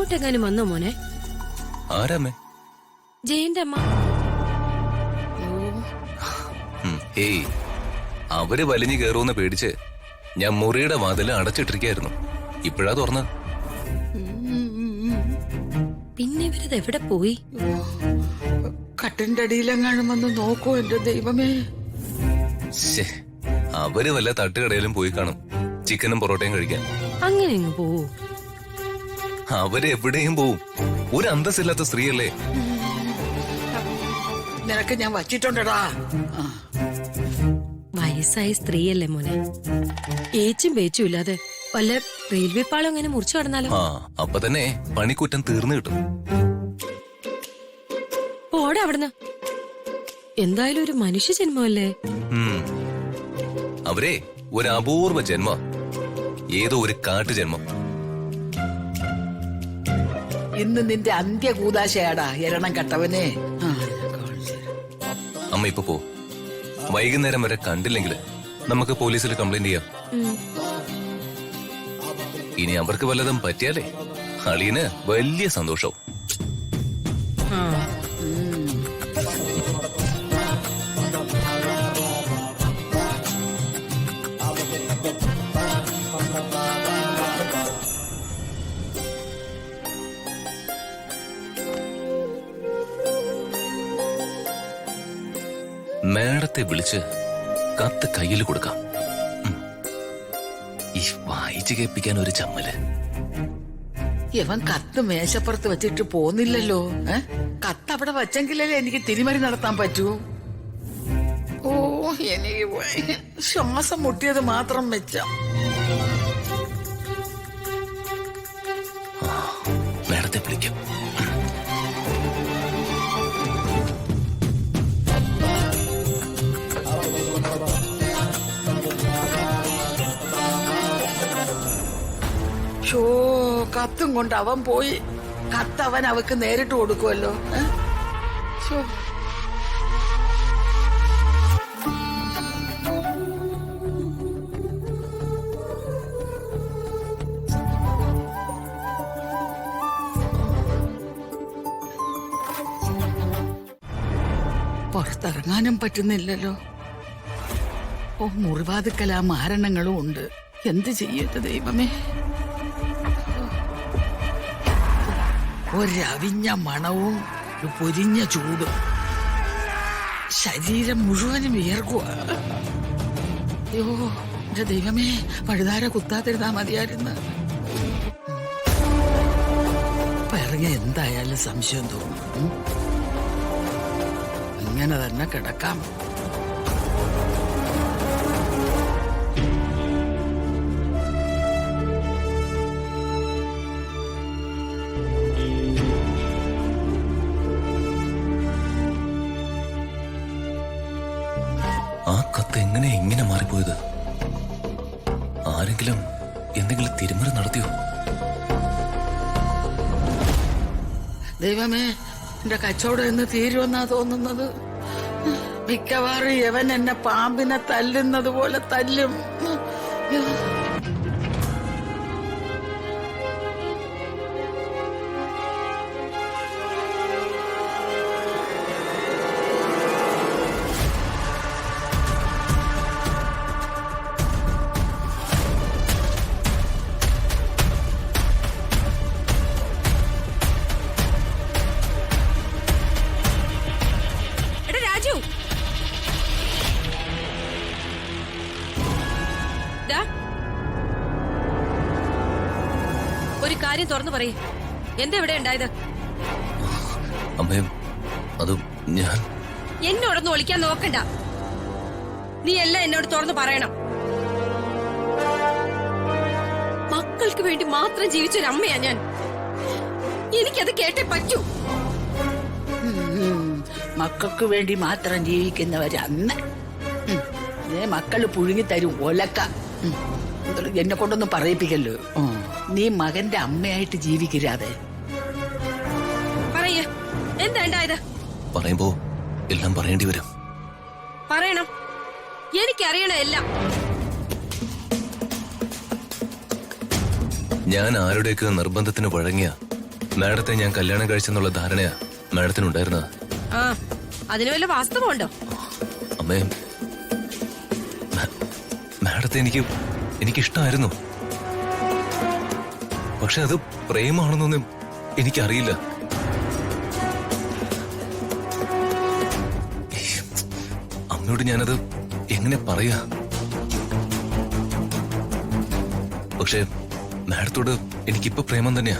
ഇങ്ങോട്ടെങ്ങാനും വന്നോ മോനെ? ആരാമേ? ജയന്റെ അമ്മ. ഹേയ്, അവര് വലിഞ്ഞു കയറുമെന്ന് പേടിച്ച് ഞാൻ മുറിയുടെ വാതില് അടച്ചിട്ടിരിക്കായിരുന്നു. ഇപ്പോഴാ തുറന്ന്. പിന്നെ ഇവരത് എവിടെ പോയി? കട്ടിന്റെ അടിയിലെങ്ങാനും വന്ന് നോക്കൂ എന്റെ ദൈവമേ. അവര് വല്ല തട്ടുകടയിലും പോയി കാണും, ചിക്കനും പൊറോട്ടയും കഴിക്കാൻ. അങ്ങനെ അങ്ങ് പോവൂ? അവര് എവിടെയും പോവും. ഒരു അന്തസ്സില്ലാത്ത സ്ത്രീയല്ലേ. നിനക്ക് ഞാൻ വച്ചിട്ടുണ്ടടാ. വയസ്സായ സ്ത്രീയല്ലേ മോനെ? ഏച്ചും പേച്ചും ഇല്ലാതെ വല്ല റെയിൽവേ പാളം അങ്ങനെ മുറിച്ചു കടന്നാലോ? അപ്പൊ തന്നെ പണിക്കുറ്റം തീർന്നു കിട്ടും. പോടെ അവിടുന്ന്. എന്തായാലും ഒരു മനുഷ്യ ജന്മല്ലേ. അവരെ ഒരു അപൂർവ ജന്മ, ഏതോ ഒരു കാട്ടു ജന്മം. ഇന്ന് നിന്റെ അന്ത്യകൂതാശയാടാ എരണം കട്ടവനെ. അമ്മ ഇപ്പൊ പോ. വൈകുന്നേരം വരെ കണ്ടില്ലെങ്കിൽ നമുക്ക് പോലീസിൽ കംപ്ലൈന്റ് ചെയ്യാം. ഇനി അവർക്ക് വല്ലതും പറ്റിയാലേ അളിയന് വലിയ സന്തോഷവും. മേഡത്തെ വിളിച്ച് കത്ത് കയ്യിൽ കൊടുക്കാം. ഈ വായിച്ചു കേൾപ്പിക്കാൻ ഒരു ചമ്മല്. ഇവൻ കത്ത് മേശപ്പുറത്ത് വെച്ചിട്ട് പോന്നില്ലല്ലോ. കത്ത് അവിടെ വച്ചെങ്കിലല്ലേ എനിക്ക് തിരിമറി നടത്താൻ പറ്റൂ. ഓ, എനിക്ക് ശ്വാസം മുട്ടിയത് മാത്രം വെച്ച. മേഡത്തെ വിളിക്കാം. കത്തും കൊണ്ട് അവൻ പോയി. കത്ത് അവൻ അവക്ക് നേരിട്ട് കൊടുക്കുമല്ലോ. പുറത്തിറങ്ങാനും പറ്റുന്നില്ലല്ലോ. ഓ, മുറിവാതുക്കലാ മാരണങ്ങളും ഉണ്ട്. എന്ത് ചെയ്യട്ടെ ദൈവമേ. ഒരവിഞ്ഞ മണവും ഒരു പൊരിഞ്ഞ ചൂടും. ശരീരം മുഴുവനും വിയർക്കുക. അയ്യോ എന്റെ ദൈവമേ, പഴുതാര കുത്താതിരുന്നാ മതിയായിരുന്നു. പിറകെ എന്തായാലും സംശയം തോന്നും. ഇങ്ങനെ തന്നെ കിടക്കാം. ആ കത്ത് എങ്ങനെ ഇങ്ങനെ മാറിപ്പോയത്? ആരെങ്കിലും എന്തെങ്കിലും തിരിമറി നടത്തിയോ? ദൈവമേ, എന്റെ കച്ചവടം എന്ന് തീരുമെന്നാ തോന്നുന്നത്. മിക്കവാറും യവൻ എന്നെ പാമ്പിനെ തല്ലുന്നത് പോലെ തല്ലും. ഒരു കാര്യം തുറന്നു പറയേ, എന്താ ഇവിടെ ഉണ്ടായത്? അമ്മേ, അത് ഞാൻ എന്നോടൊന്നും ഒളിക്കാൻ നോക്കണ്ട. നീ എല്ലാം എന്നോട് തുറന്നു പറയണം. മക്കൾക്ക് വേണ്ടി മാത്രം ജീവിച്ചൊരമ്മയാ ഞാൻ. എനിക്കത് കേട്ടേ പറ്റൂ. മക്കൾക്ക് വേണ്ടി മാത്രം ജീവിക്കുന്നവരന്ന് മക്കള് പുഴുങ്ങി തരും ഒലക്ക. എന്നെ കൊണ്ടൊന്നും പറയിപ്പിക്കല്ലോ. നീ മകന്റെ അമ്മയായിട്ട് ജീവിക്കാതെ പറയേ, എന്താ ഉണ്ടായത്? പറയുമ്പോ എല്ലാം പറയേണ്ടി വരും. പറയണം, എനിക്കറിയണ എല്ലാം. ഞാൻ ആരുടെയൊക്കെ നിർബന്ധത്തിന് വഴങ്ങിയ മാഡത്തെ ഞാൻ കല്യാണം കഴിച്ചെന്നുള്ള ധാരണയാ മാഡത്തിനുണ്ടായിരുന്നത്. ആ അതിന് വല്ല വാസ്തവമുണ്ടോ? അമ്മേ, മാഡത്തെ എനിക്കിഷ്ടമായിരുന്നു. പക്ഷെ അത് പ്രേമാണെന്നൊന്നും എനിക്കറിയില്ല. അമ്മയോട് ഞാനത് എങ്ങനെ പറയാ? പക്ഷെ മാഡത്തോട് എനിക്കിപ്പോ പ്രേമം തന്നെയാ.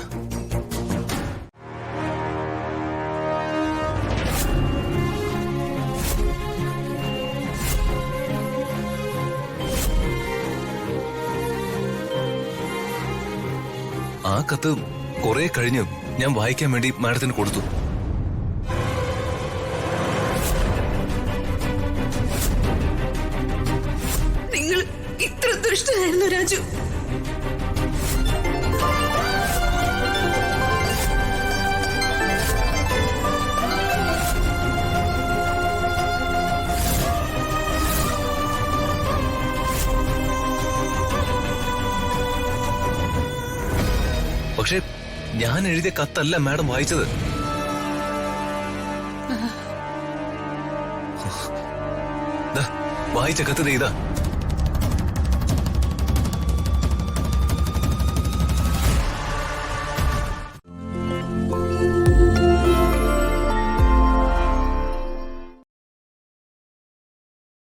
ആ കത്ത് കുറെ കഴിഞ്ഞ് ഞാൻ വായിക്കാൻ വേണ്ടി മാഡത്തിന് കൊടുത്തു. നിങ്ങൾ ഇത്ര ദുഷ്ടനായിരുന്നു രാജു. പക്ഷെ ഞാൻ എഴുതിയ കത്തല്ല മാഡം വായിച്ചത്. ദാ, വായിച്ച കത്ത് ദേ ഇതാ.